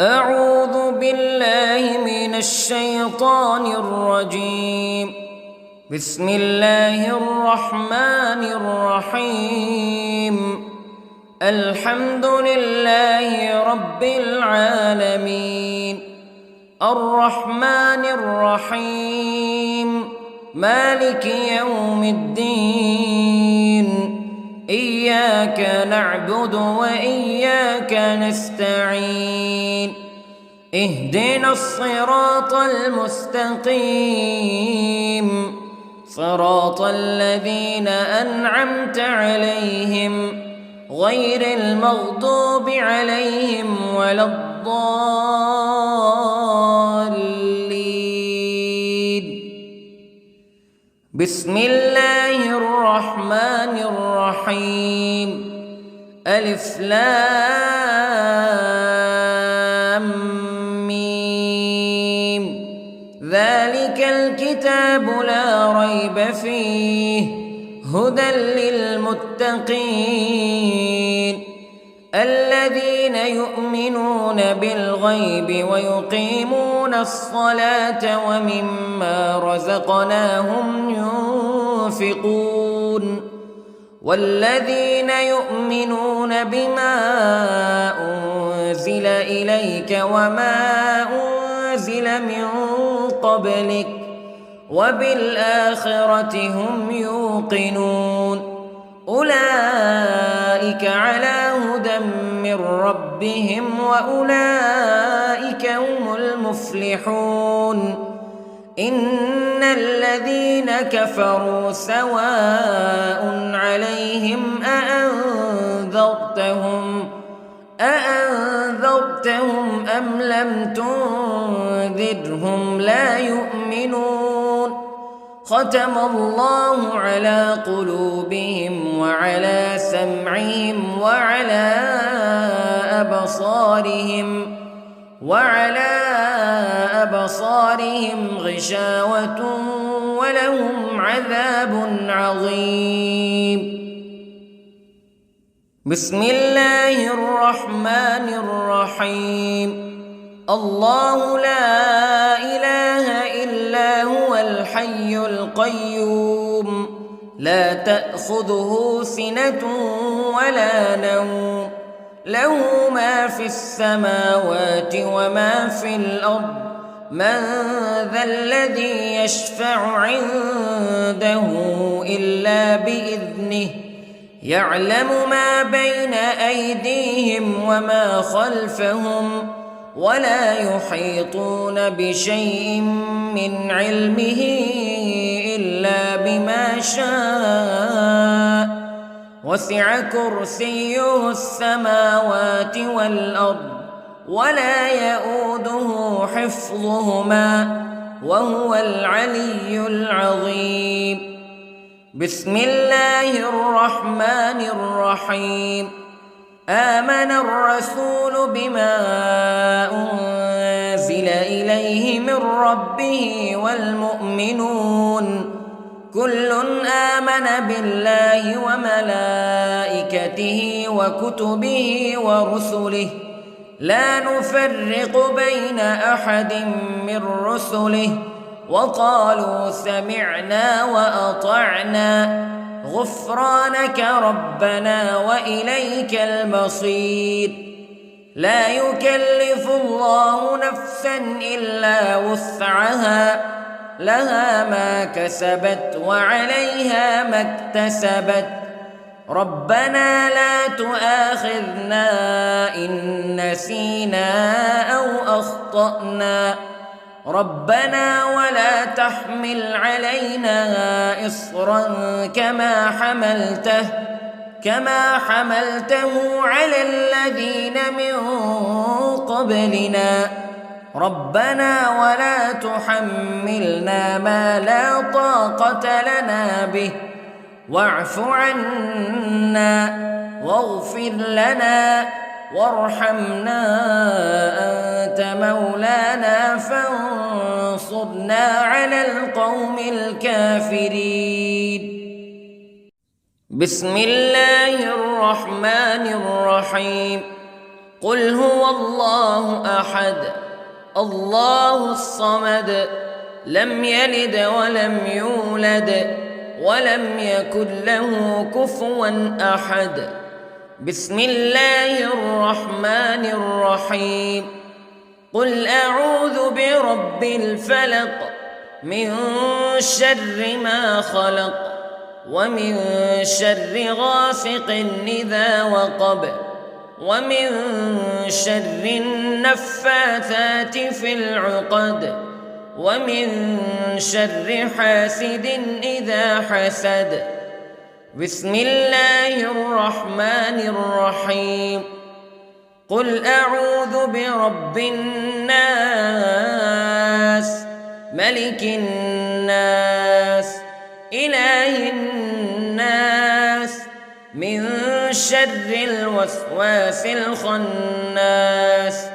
أعوذ بالله من الشيطان الرجيم. بسم الله الرحمن الرحيم. الحمد لله رب العالمين، الرحمن الرحيم، مالك يوم الدين. إياك نعبد وإياك نستعين. اهدنا الصراط المستقيم، صراط الذين أنعمت عليهم غير المغضوب عليهم ولا الضالين. بسم الله الرحمن الرحيم. ألف لام ميم. ذلك الكتاب لا ريب فيه هدى للمتقين الذين يؤمنون بالغيب ويقيمون الصلاة ومما رزقناهم ينفقون والذين يؤمنون بما أنزل إليك وما أنزل من قبلك وبالآخرة هم يوقنون. أولئك على هدى من ربهم وأولئك هم المفلحون. إن الذين كفروا سواء عليهم أأنذرتهم أم لم تنذرهم لا يؤمنون. ختم الله على قلوبهم وعلى سمعهم وعلى أبصارهم غشاوة ولهم عذاب عظيم. بسم الله الرحمن الرحيم. الله لا إله إلا هو الحي القيوم لا تأخذه سنة ولا نوم له ما في السماوات وما في الأرض. من ذا الذي يشفع عنده إلا بإذنه يعلم ما بين أيديهم وما خلفهم ولا يحيطون بشيء من علمه إلا بما شاء. وسع كرسيه السماوات والأرض ولا يؤوده حفظهما وهو العلي العظيم. بسم الله الرحمن الرحيم. آمن الرسول بما أنزل إليه من ربه والمؤمنون كل آمن بالله وملائكته وكتبه ورسله لا نفرق بين أحد من رسله وقالوا سمعنا وأطعنا غفرانك ربنا وإليك المصير. لا يكلف الله نفسا إلا وسعها لها ما كسبت وعليها ما اكتسبت. ربنا لا تؤاخذنا إن نسينا أو أخطأنا ربنا ولا تحمل علينا إصرا كما حملته على الذين من قبلنا ربنا ولا تحملنا ما لا طاقة لنا به واعف عنا واغفر لنا وارحمنا أنت مولانا فانصرنا على القوم الكافرين. بسم الله الرحمن الرحيم. قل هو الله أحد الله الصمد لم يلد ولم يولد ولم يكن له كفوا أحد. بسم الله الرحمن الرحيم. قل أعوذ برب الفلق من شر ما خلق ومن شر غاسق إذا وقب ومن شر النفاثات في العقد ومن شر حاسد إذا حسد. بسم الله الرحمن الرحيم. قل أعوذ برب الناس ملك الناس إله الناس من شر الوسواس الخناس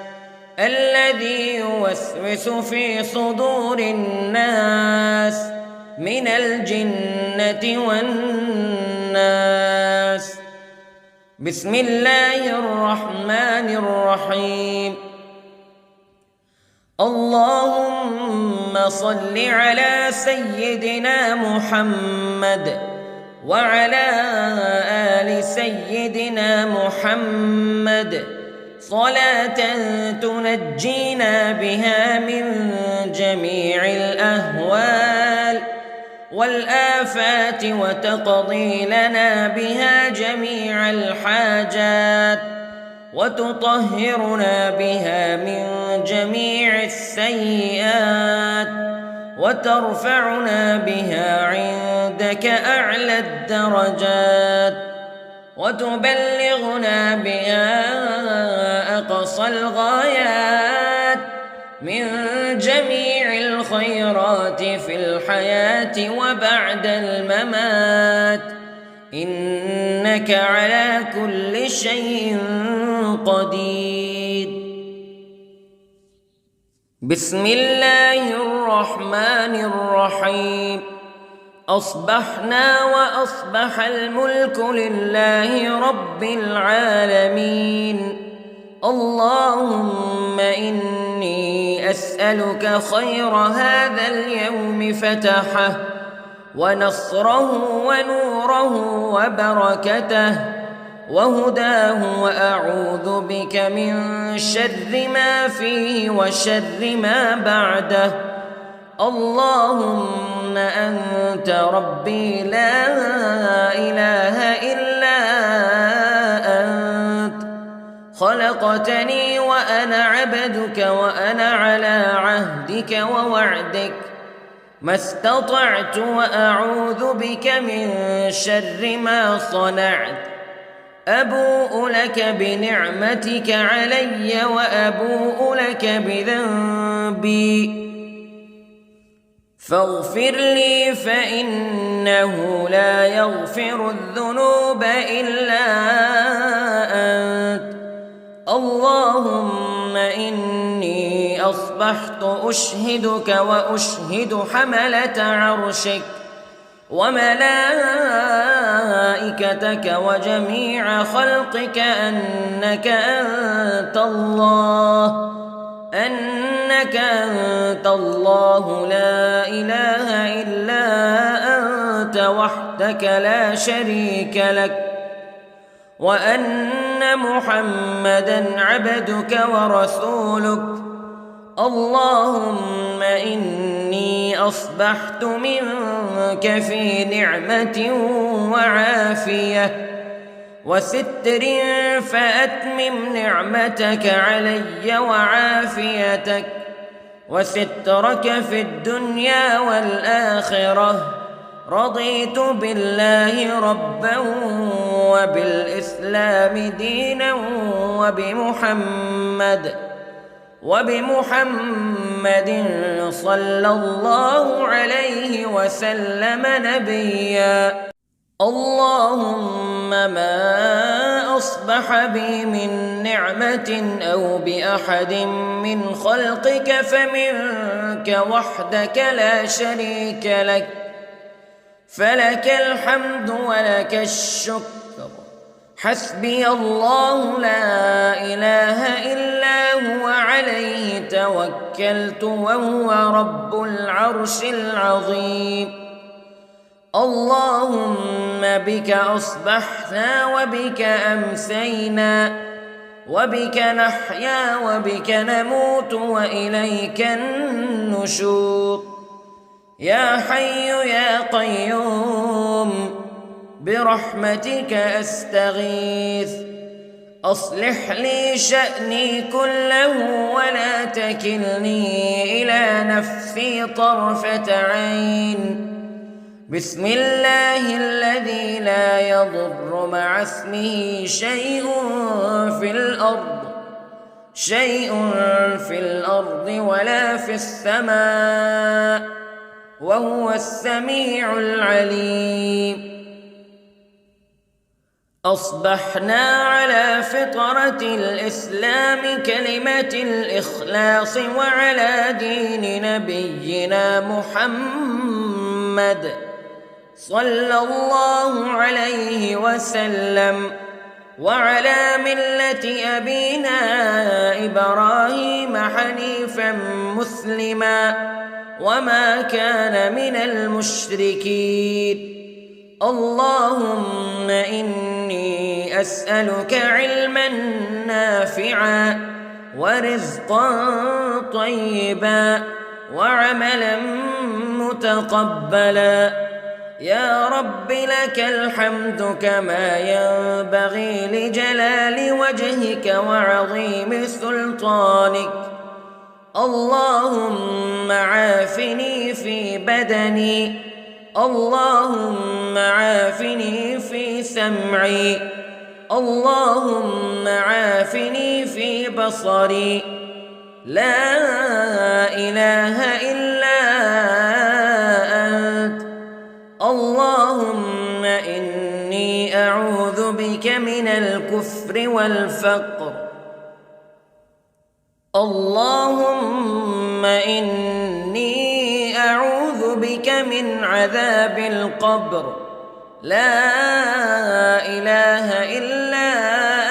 الذي يوسوس في صدور الناس من الجنة والناس. بسم الله الرحمن الرحيم. اللهم صل على سيدنا محمد وعلى آل سيدنا محمد صلاة تنجينا بها من جميع الأهوال والآفات وتقضي لنا بها جميع الحاجات وتطهرنا بها من جميع السيئات وترفعنا بها عندك أعلى الدرجات وتبلغنا بها أقصى الغايات من جميع الخيرات في الحياة وبعد الممات إنك على كل شيء قدير. بسم الله الرحمن الرحيم. أصبحنا وأصبح الملك لله رب العالمين. اللهم إني أسألك خير هذا اليوم فتحه ونصره ونوره وبركته وهداه وأعوذ بك من شر ما فيه وشر ما بعده. اللهم أنت ربي لا إله إلا أنت خلقتني وأنا عبدك وأنا على عهدك ووعدك ما استطعت وأعوذ بك من شر ما صنعت. أبوء لك بنعمتك علي وأبوء لك بذنبي فاغفر لي فإنه لا يغفر الذنوب إلا أنت. اللهم إني أصبحت أشهدك وأشهد حملة عرشك وملائكتك وجميع خلقك أنك أنت الله لا إله إلا أنت وحدك لا شريك لك وأن محمدًا عبدك ورسولك. اللهم إني أصبحت منك في نعمة وعافية وستر فأتمم نعمتك علي وعافيتك وسترك في الدنيا والآخرة. رضيت بالله ربا وبالإسلام دينا وبمحمد صلى الله عليه وسلم نبيا. اللهم ما أصبح بي من نعمة أو بأحد من خلقك فمنك وحدك لا شريك لك فلك الحمد ولك الشكر حسبي الله لا إله إلا هو عليه توكلت وهو رب العرش العظيم. اللهم بك أصبحنا وبك أمسينا وبك نحيا وبك نموت وإليك النشور. يا حي يا قيوم برحمتك أستغيث، أصلح لي شأني كله ولا تكلني إلى نفسي طرفة عين. بسم الله الذي لا يضر مع اسمه شيء في الأرض ولا في السماء وهو السميع العليم. أصبحنا على فطرة الإسلام كلمة الإخلاص وعلى دين نبينا محمد صلى الله عليه وسلم وعلى ملة أبينا إبراهيم حنيفا مسلما وما كان من المشركين. اللهم إني أسألك علما نافعا ورزقا طيبا وعملا متقبلا. يا رب لك الحمد كما ينبغي لجلال وجهك وعظيم سلطانك. اللهم عافني في بدني، اللهم عافني في سمعي، اللهم عافني في بصري. لا إله إلا أنت. اللهم إني أعوذ بك من الكفر والفقر. اللهم إني أعوذ بك من عذاب القبر. لا إله إلا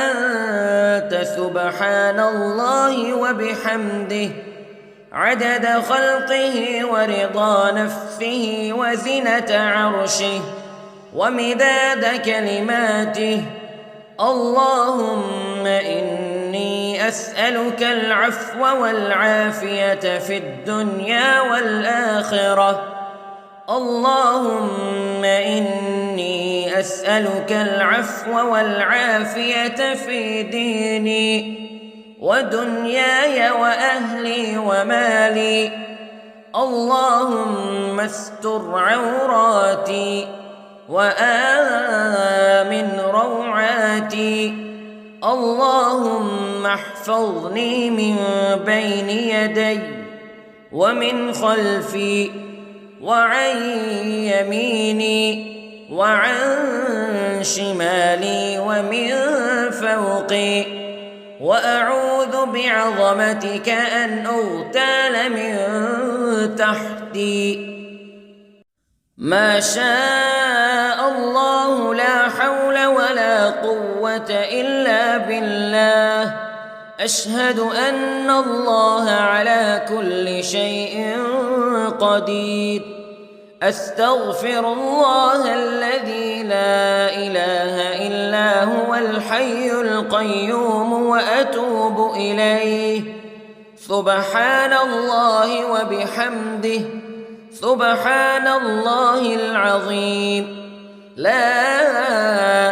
أنت سبحان الله وبحمده عدد خلقه ورضا نفسه وزنة عرشه ومداد كلماته. اللهم إني أسألك العفو والعافية في الدنيا والآخرة. اللهم إني أسألك العفو والعافية في ديني ودنياي وأهلي ومالي. اللهم استر عوراتي وآمن روعاتي. اللهم احفظني من بين يدي ومن خلفي وعن يميني وعن شمالي ومن فوقي، وأعوذ بعظمتك أن أغتال من تحتي. ما شاء الله لا حول ولا قوة إلا بالله. أشهد أن الله على كل شيء قدير. أستغفر الله الذي لا إله إلا هو الحي القيوم وأتوب إليه. سبحان الله وبحمده سبحان الله العظيم. لا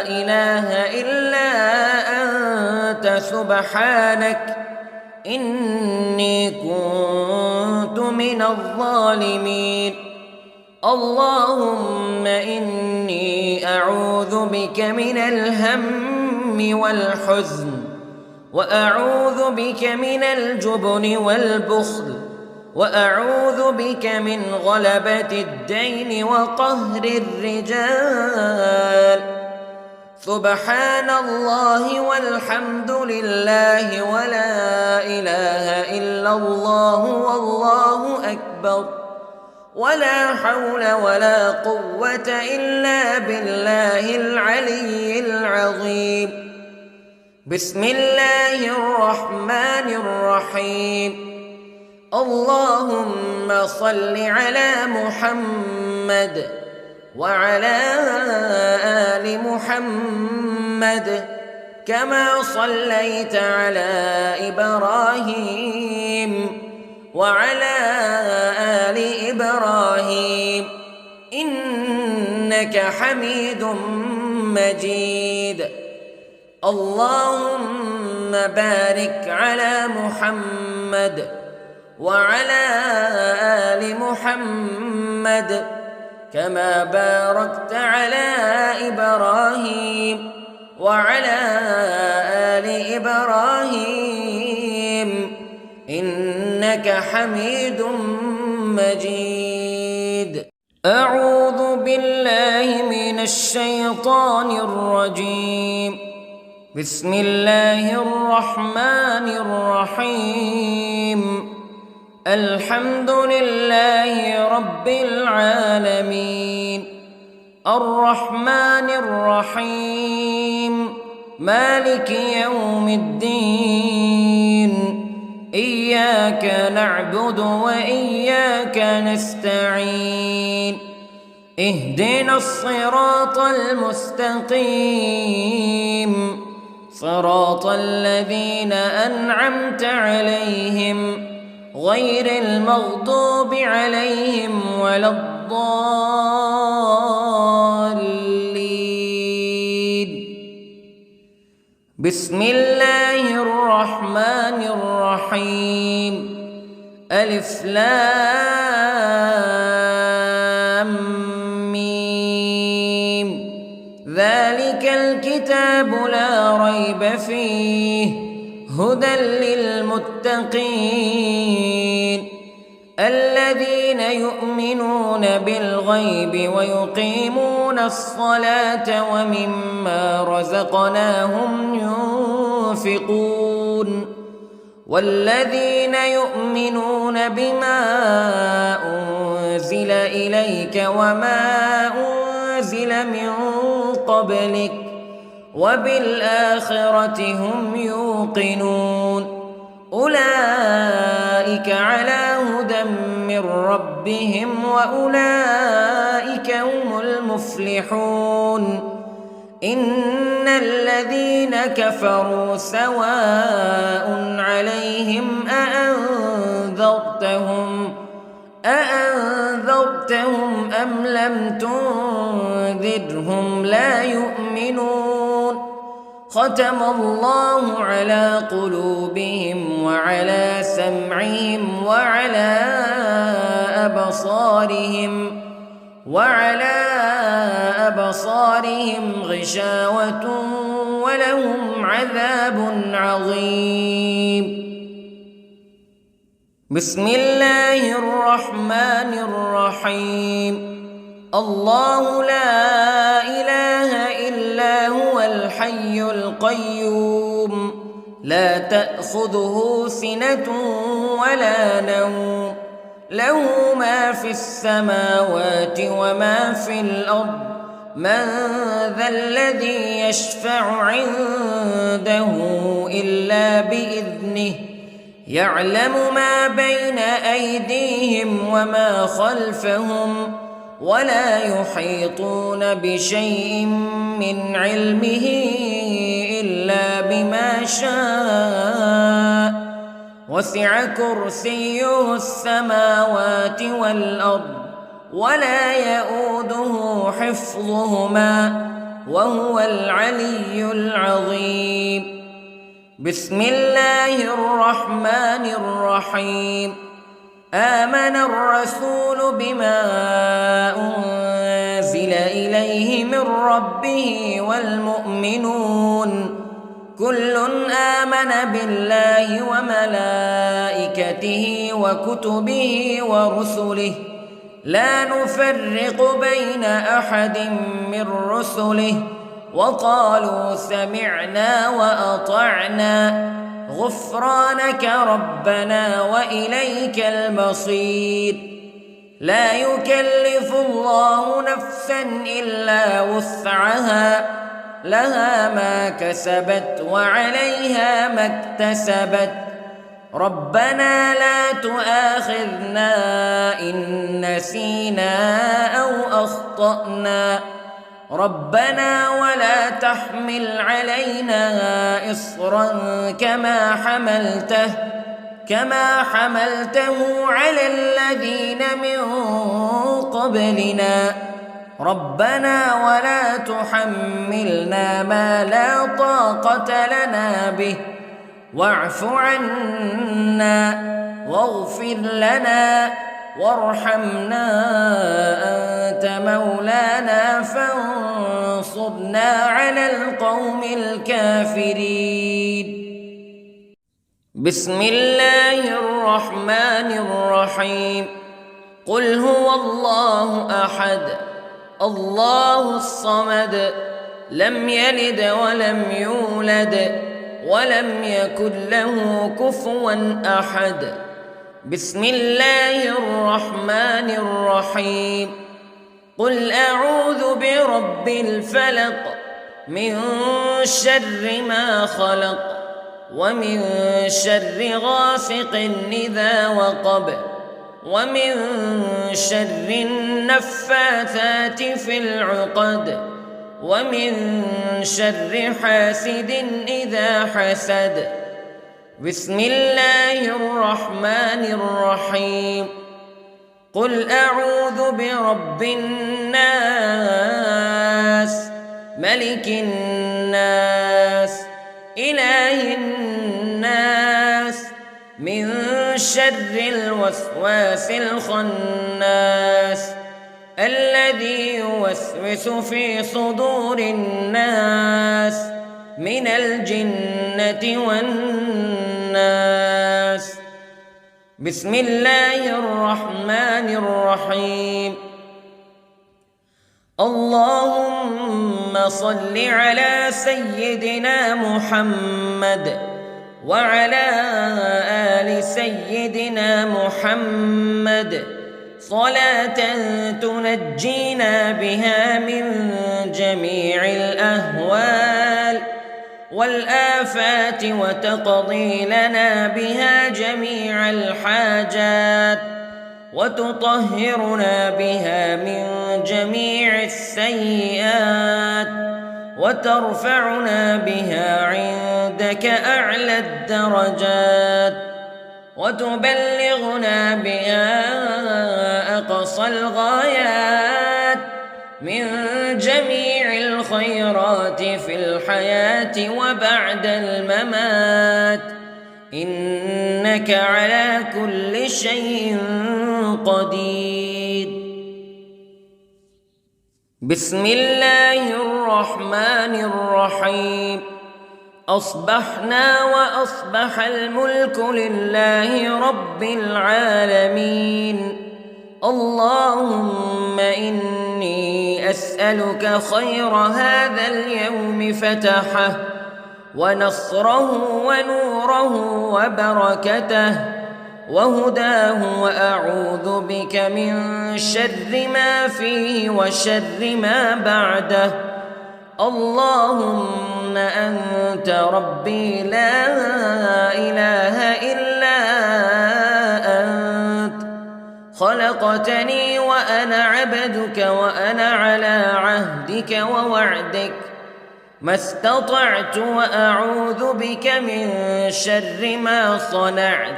إله إلا أنت سبحانك إني كنت من الظالمين. اللهم إني أعوذ بك من الهم والحزن، وأعوذ بك من الجبن والبخل، وأعوذ بك من غلبة الدين وقهر الرجال. سبحان الله والحمد لله ولا إله إلا الله والله أكبر. ولا حول ولا قوة إلا بالله العلي العظيم. بسم الله الرحمن الرحيم. اللهم صل على محمد وعلى آل محمد كما صليت على إبراهيم وعلى آل إبراهيم إنك حميد مجيد. اللهم بارك على محمد وعلى آل محمد كما باركت على إبراهيم وعلى آل إبراهيم إنك حميد مجيد. أعوذ بالله من الشيطان الرجيم. بسم الله الرحمن الرحيم. الحمد لله رب العالمين الرحمن الرحيم مالك يوم الدين إياك نعبد وإياك نستعين اهدنا الصراط المستقيم صراط الذين أنعمت عليهم غير المغضوب عليهم ولا الضالين. بسم الله الرحمن الرحيم. ألف لام ميم. ذلك الكتاب لا ريب فيه هدى للمتقين الذين يؤمنون بالغيب ويقيمون الصلاة ومما رزقناهم ينفقون والذين يؤمنون بما أنزل إليك وما أنزل من قبلك وبالآخرة هم يوقنون أولئك على هدى من ربهم وأولئك هم المفلحون. إن الذين كفروا سواء عليهم أأنذرتهم أم لم تنذرهم لا يؤمنون. ختم الله على قلوبهم وعلى سمعهم وعلى أبصارهم غشاوة ولهم عذاب عظيم. بسم الله الرحمن الرحيم. الله لا إله إلا هو الحي القيوم لا تأخذه سنة ولا نوم له ما في السماوات وما في الأرض من ذا الذي يشفع عنده إلا بإذنه يعلم ما بين أيديهم وما خلفهم ولا يحيطون بشيء من علمه إلا بما شاء وسع كرسيه السماوات والأرض ولا يؤوده حفظهما وهو العلي العظيم. بسم الله الرحمن الرحيم. آمن الرسول بما أنزل إليه من ربه والمؤمنون كل آمن بالله وملائكته وكتبه ورسله لا نفرق بين أحد من رسله وقالوا سمعنا وأطعنا غفرانك ربنا وإليك المصير. لا يكلف الله نفسا إلا وسعها لها ما كسبت وعليها ما اكتسبت ربنا لا تؤاخذنا إن نسينا أو أخطأنا ربنا ولا تحمل علينا إصرا كما حملته على الذين من قبلنا ربنا ولا تحملنا ما لا طاقة لنا به واعف عنا واغفر لنا وارحمنا أنت مولانا فانصرنا على القوم الكافرين. بسم الله الرحمن الرحيم. قل هو الله أحد الله الصمد لم يلد ولم يولد ولم يكن له كفوا أحد. بسم الله الرحمن الرحيم. قل أعوذ برب الفلق من شر ما خلق ومن شر غاسق إذا وقب ومن شر النفاثات في العقد ومن شر حاسد إذا حسد. بسم الله الرحمن الرحيم. قل أعوذ برب الناس ملك الناس إله الناس من شر الوسواس الخناس الذي يوسوس في صدور الناس من الجنة والناس. بسم الله الرحمن الرحيم. اللهم صل على سيدنا محمد وعلى آل سيدنا محمد صلاة تنجينا بها من جميع الأهوال والآفات وتقضي لنا بها جميع الحاجات وتطهرنا بها من جميع السيئات وترفعنا بها عندك أعلى الدرجات وتبلغنا بها أقصى الغايات من جميع الخيرات في الحياة وبعد الممات إنك على كل شيء قدير. بسم الله الرحمن الرحيم. أصبحنا وأصبح الملك لله رب العالمين. اللهم إني أسألك خير هذا اليوم فتحه ونصره ونوره وبركته وهداه وأعوذ بك من شر ما فيه وشر ما بعده. اللهم أنت ربي لا إله إلا أنت خلقتني وأنا عبدك وأنا على عهدك ووعدك ما استطعت وأعوذ بك من شر ما صنعت.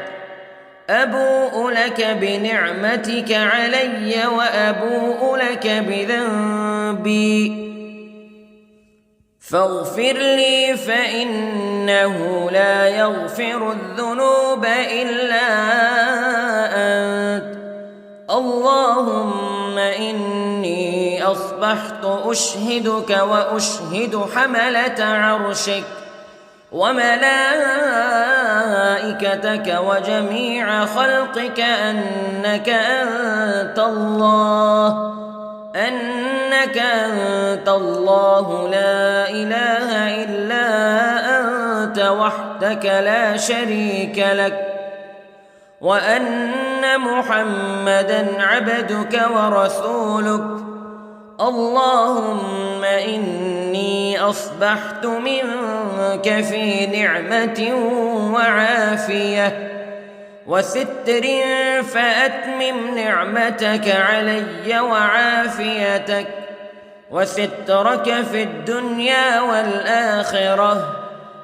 أبوء لك بنعمتك علي وأبوء لك بذنبي فاغفر لي فإنه لا يغفر الذنوب إلا أنت. اللهم إني أصبحت أشهدك وأشهد حملة عرشك وملائكتك وجميع خلقك أنك أنت الله لا إله إلا أنت وحدك لا شريك لك وأن أن محمدًا عبدك ورسولك. اللهم إني أصبحت منك في نعمة وعافية وستر، فأتمم نعمتك علي وعافيتك وسترك في الدنيا والآخرة.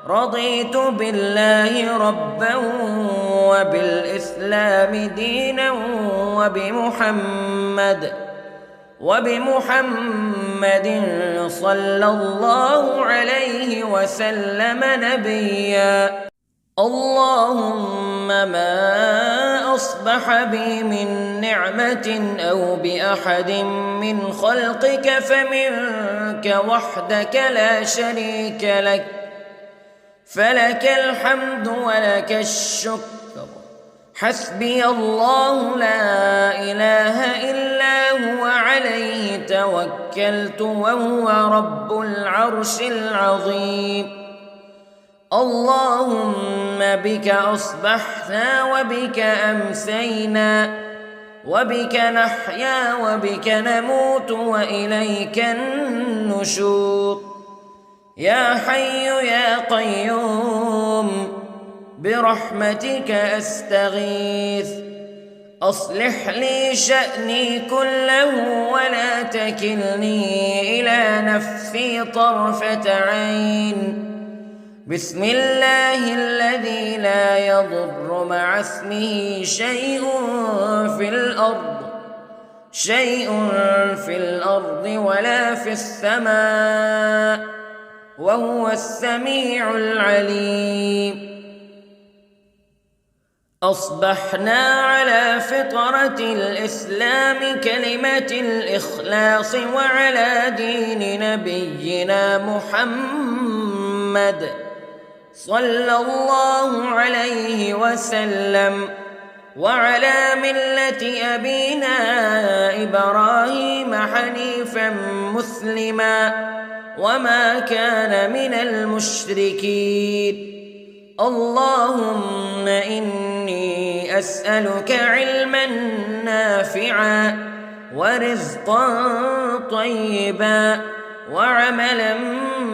رضيت بالله ربًا وبالإسلام دينًا وبمحمد صلى الله عليه وسلم نبيًا. اللهم ما أصبح بي من نعمة أو بأحد من خلقك فمنك وحدك لا شريك لك، فلك الحمد ولك الشكر. حسبي الله لا إله إلا هو عليه توكلت وهو رب العرش العظيم. اللهم بك أصبحنا وبك أمسينا وبك نحيا وبك نموت وإليك النشور. يا حي يا قيوم برحمتك أستغيث، أصلح لي شأني كله ولا تكلني إلى نفسي طرفة عين. بسم الله الذي لا يضر مع اسمه شيء في الأرض ولا في السماء، وهو السميع العليم. أصبحنا على فطرة الإسلام كلمة الإخلاص وعلى دين نبينا محمد صلى الله عليه وسلم، وعلى ملة أبينا إبراهيم حنيفا مسلما وما كان من المشركين. اللهم إني أسألك علما نافعا ورزقا طيبا وعملا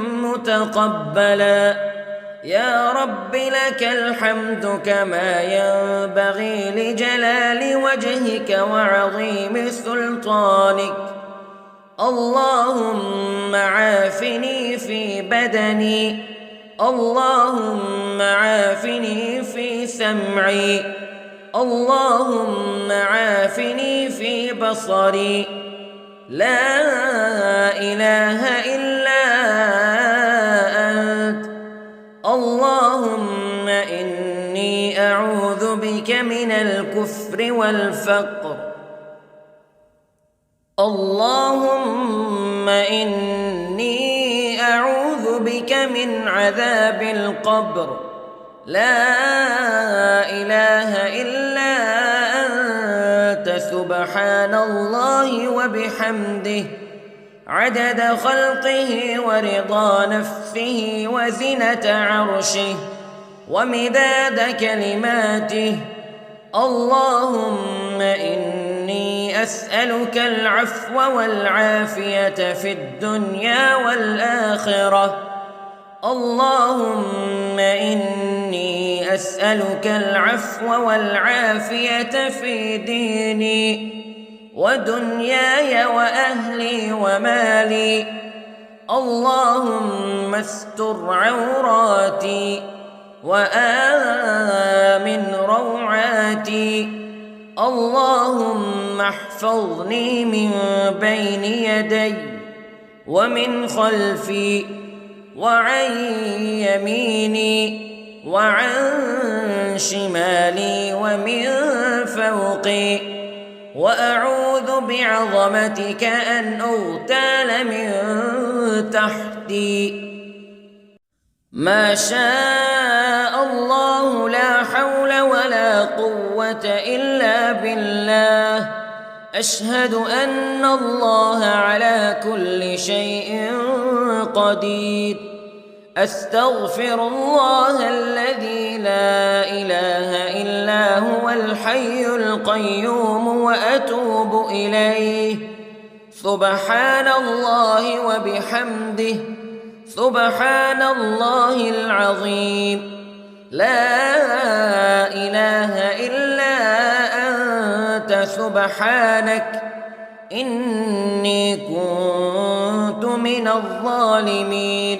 متقبلا. يا رب لك الحمد كما ينبغي لجلال وجهك وعظيم سلطانك. اللهم عافني في بدني، اللهم عافني في سمعي، اللهم عافني في بصري. لا إله إلا أنت. اللهم إني أعوذ بك من الكفر والفقر. اللهم إني أعوذ بك من عذاب القبر. لا إله إلا أنت سبحان الله وبحمده عدد خلقه ورضا نفسه وزنة عرشه ومداد كلماته. اللهم إني أسألك العفو والعافية في الدنيا والآخرة. اللهم إني أسألك العفو والعافية في ديني ودنياي وأهلي ومالي. اللهم استر عوراتي وآمن روعاتي. اللهم احفظني من بين يدي ومن خلفي وعن يميني وعن شمالي ومن فوقي، وأعوذ بعظمتك أن أغتال من تحتي. ما شاء الله لا حول ولا قوة إلا بالله. أشهد أن الله على كل شيء قدير. أستغفر الله الذي لا إله إلا هو الحي القيوم وأتوب إليه. سبحان الله وبحمده، سبحان الله العظيم. لا إله إلا أنت سبحانك إني كنت من الظالمين.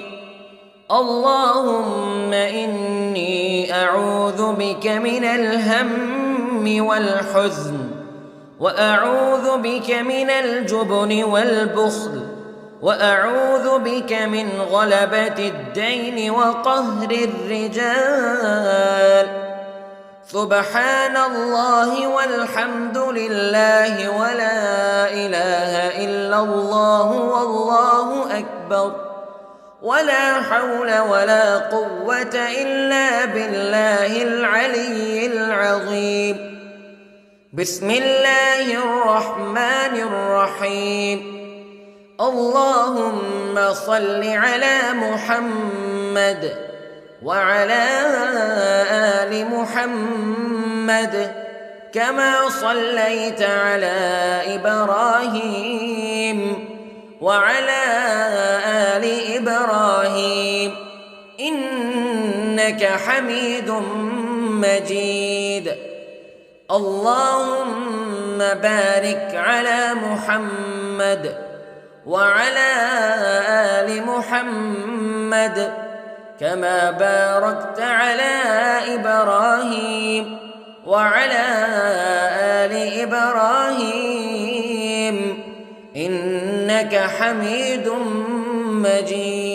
اللهم إني أعوذ بك من الهم والحزن، وأعوذ بك من الجبن والبخل، وأعوذ بك من غلبة الدين وقهر الرجال. سبحان الله والحمد لله ولا إله إلا الله والله أكبر، ولا حول ولا قوة إلا بالله العلي العظيم. بسم الله الرحمن الرحيم. اللهم صل على محمد وعلى آل محمد كما صليت على إبراهيم وعلى آل إبراهيم إنك حميد مجيد. اللهم بارك على محمد وعلى آل محمد كما باركت على إبراهيم وعلى آل إبراهيم إنك حميد مجيد.